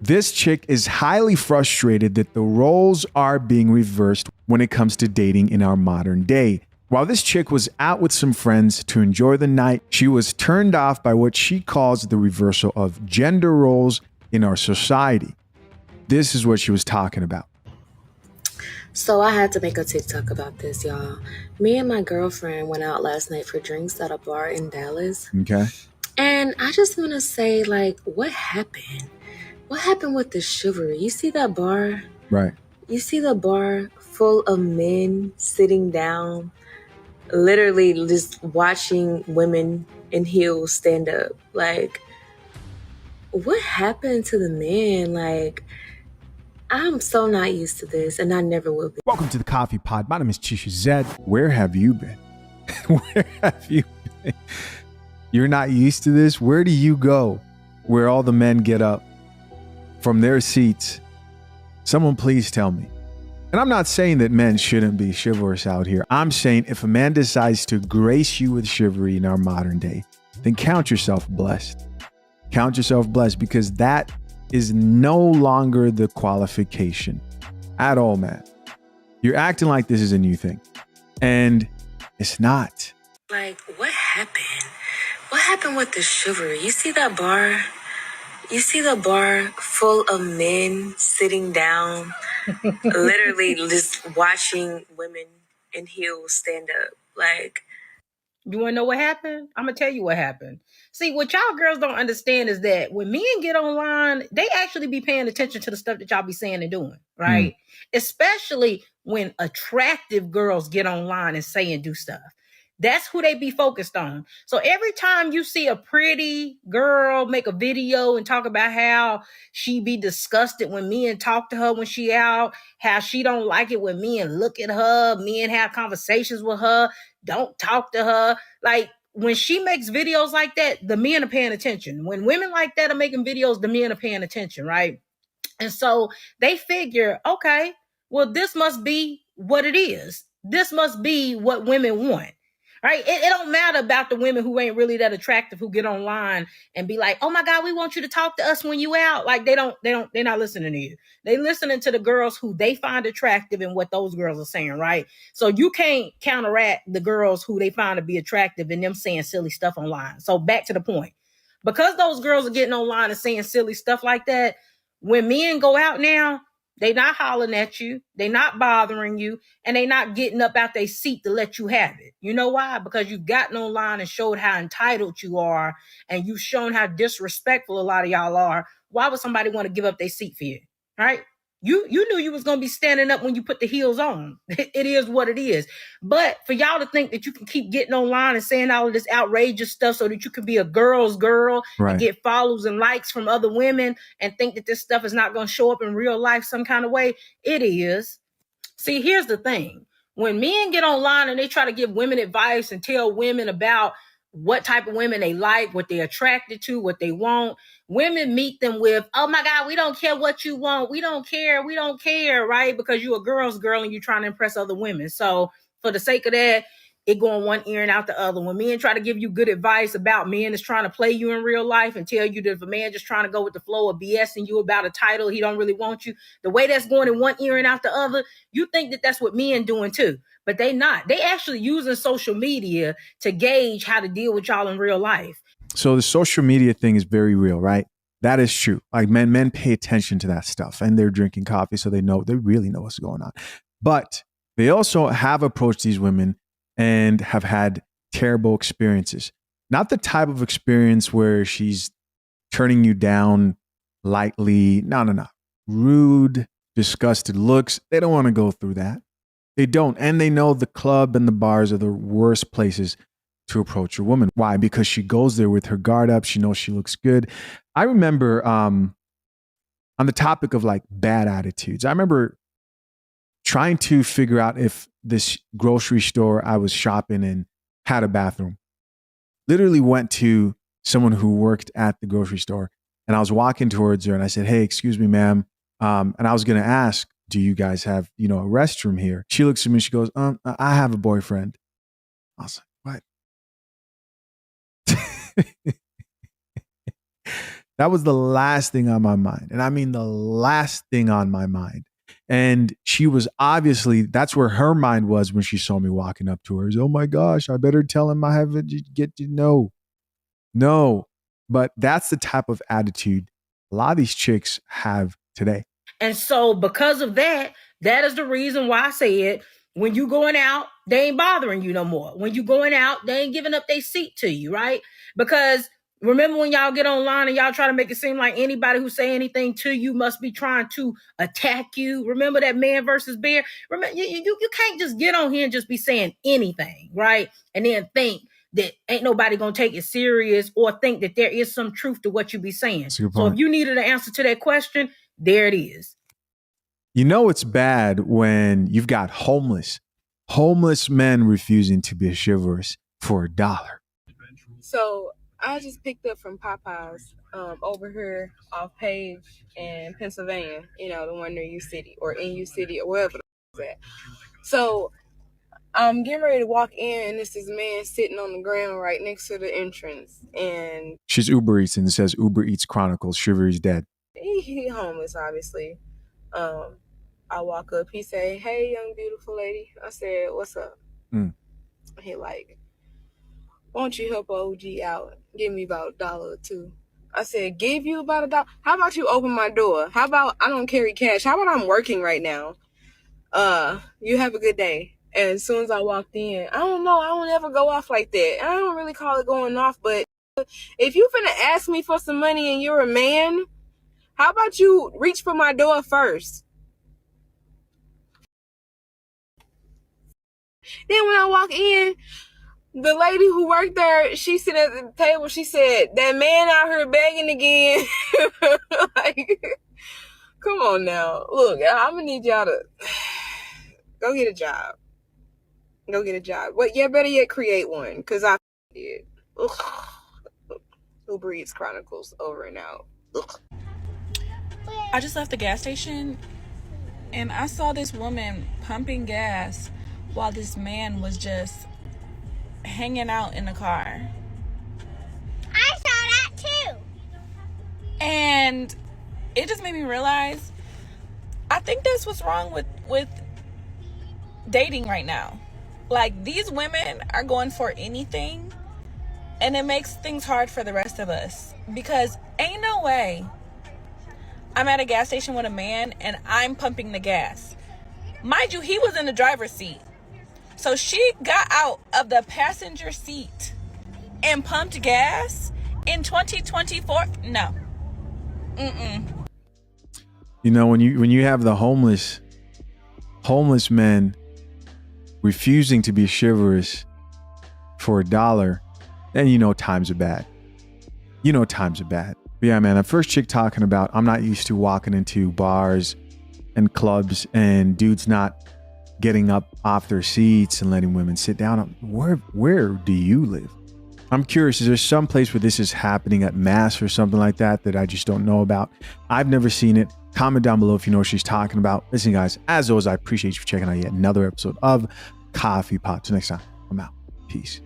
This chick is highly frustrated that the roles are being reversed when it comes to dating in our modern day. While this chick was out with some friends to enjoy the night, she was turned off by what she calls the reversal of gender roles in our society. This is what she was talking about. So I had to make a TikTok about this, y'all. Me and my girlfriend went out last night for drinks at a bar in Dallas. Okay. And I just want to say, like, what happened? What happened with the chivalry? You see that bar? Right. You see the bar full of men sitting down, literally just watching women in heels stand up. Like, what happened to the men? Like, I'm so not used to this, and I never will be. Welcome to the Coffee Pod. My name is Chisha Zed. Where have you been? Where have you been? You're not used to this? Where do you go where all the men get up from their seats? Someone please tell me. And I'm not saying that men shouldn't be chivalrous out here. I'm saying if a man decides to grace you with chivalry in our modern day, then count yourself blessed. Count yourself blessed, because that is no longer the qualification at all, man. You're acting like this is a new thing, and it's not. Like, what happened? What happened with the chivalry? You see that bar? You see the bar full of men sitting down, literally just watching women in heels stand up. Like, you want to know what happened? I'm going to tell you what happened. See, what y'all girls don't understand is that when men get online, they actually be paying attention to the stuff that y'all be saying and doing, right? Especially when attractive girls get online and say and do stuff. That's who they be focused on. So every time you see a pretty girl make a video and talk about how she be disgusted when men talk to her when she out, how she don't like it when men look at her, men have conversations with her, don't talk to her. Like, when she makes videos like that, the men are paying attention. When women like that are making videos, the men are paying attention, right? And so they figure, okay, well, this must be what it is. This must be what women want. Right? It don't matter about the women who ain't really that attractive who get online and be like, oh my God, we want you to talk to us when you out. Like they're not listening to you. They listening to the girls who they find attractive and what those girls are saying, right? So you can't counteract the girls who they find to be attractive and them saying silly stuff online. So back to the point. Because those girls are getting online and saying silly stuff like that, when men go out now, they not hollering at you, they not bothering you, and they not getting up out their seat to let you have it. You know why? Because you've gotten online and showed how entitled you are, and you've shown how disrespectful a lot of y'all are. Why would somebody want to give up their seat for you? Right? You knew you was going to be standing up when you put the heels on. It is what it is. But for y'all to think that you can keep getting online and saying all of this outrageous stuff so that you can be a girl's girl and get follows and likes from other women and think that this stuff is not going to show up in real life some kind of way, it is. See, here's the thing. When men get online and they try to give women advice and tell women about what type of women they like, what they're attracted to, what they want, women meet them with, oh my God, we don't care what you want. We don't care, right? Because you're a girl's girl and you're trying to impress other women. So for the sake of that, it going one ear and out the other. When men try to give you good advice about men that's trying to play you in real life and tell you that if a man just trying to go with the flow of BSing you about a title, he don't really want you, the way that's going in one ear and out the other, you think that that's what men doing too. But they not. They actually using social media to gauge how to deal with y'all in real life. So the social media thing is very real, right? That is true. Like men pay attention to that stuff, and they're drinking coffee, so they really know what's going on. But they also have approached these women and have had terrible experiences. Not the type of experience where she's turning you down lightly. No. Rude, disgusted looks. They don't want to go through that. They don't. And they know the club and the bars are the worst places to approach a woman. Why? Because she goes there with her guard up. She knows she looks good. I remember on the topic of like bad attitudes, I remember trying to figure out if this grocery store I was shopping in had a bathroom. Literally went to someone who worked at the grocery store, and I was walking towards her and I said, hey, excuse me, ma'am. And I was going to ask, do you guys have, a restroom here? She looks at me and she goes, I have a boyfriend. I was like, what? That was the last thing on my mind. And I mean the last thing on my mind. And she was obviously, that's where her mind was when she saw me walking up to her. Oh my gosh, I better tell him I have to get to know. No. But that's the type of attitude a lot of these chicks have today. And so because of that, that is the reason why I said, when you going out, they ain't bothering you no more. When you going out, they ain't giving up their seat to you, right? Because remember when y'all get online and y'all try to make it seem like anybody who say anything to you must be trying to attack you. Remember that man versus bear? Remember, you can't just get on here and just be saying anything, right? And then think that ain't nobody gonna take it serious or think that there is some truth to what you be saying. So if you needed an answer to that question, there it is. You know it's bad when you've got homeless men refusing to be chivalrous for $1. So I just picked up from Popeyes over here off Page in Pennsylvania, you know, the one near U City or in U City or wherever it's at. So I'm getting ready to walk in, and this man sitting on the ground right next to the entrance. And she's Uber Eats, and it says Uber Eats Chronicles, Chivalry's dead. He homeless, obviously. I walk up, he say, "Hey, young beautiful lady." I said, "What's up?" He like, "Won't you help OG out? Give me about $1 or $2. I said, "Give you about $1? How about you open my door? How about I don't carry cash? How about I'm working right now? You have a good day." And as soon as I walked in, I don't ever go off like that. I don't really call it going off, but if you finna ask me for some money and you're a man, how about you reach for my door first? Then when I walk in, the lady who worked there, she sitting at the table, she said, "That man out here begging again." Like, come on now. Look, I'm gonna need y'all to go get a job. Go get a job. Well, yeah, better yet, create one, because I did. Uber Eats Chronicles over and out. Ugh. I just left the gas station, and I saw this woman pumping gas while this man was just hanging out in the car. I saw that too. And it just made me realize, I think that's what's wrong with dating right now. Like, these women are going for anything, and it makes things hard for the rest of us. Because ain't no way I'm at a gas station with a man and I'm pumping the gas. Mind you, he was in the driver's seat. So she got out of the passenger seat and pumped gas in 2024? No. You know, when you have the homeless men refusing to be chivalrous for $1, then you know times are bad. But yeah, man, the first chick talking about, I'm not used to walking into bars and clubs and dudes not getting up off their seats and letting women sit down. Where do you live? I'm curious, is there some place where this is happening at mass or something like that I just don't know about? I've never seen it. Comment down below if you know what she's talking about. Listen, guys, as always, I appreciate you for checking out yet another episode of Coffee Pot. Till next time, I'm out. Peace.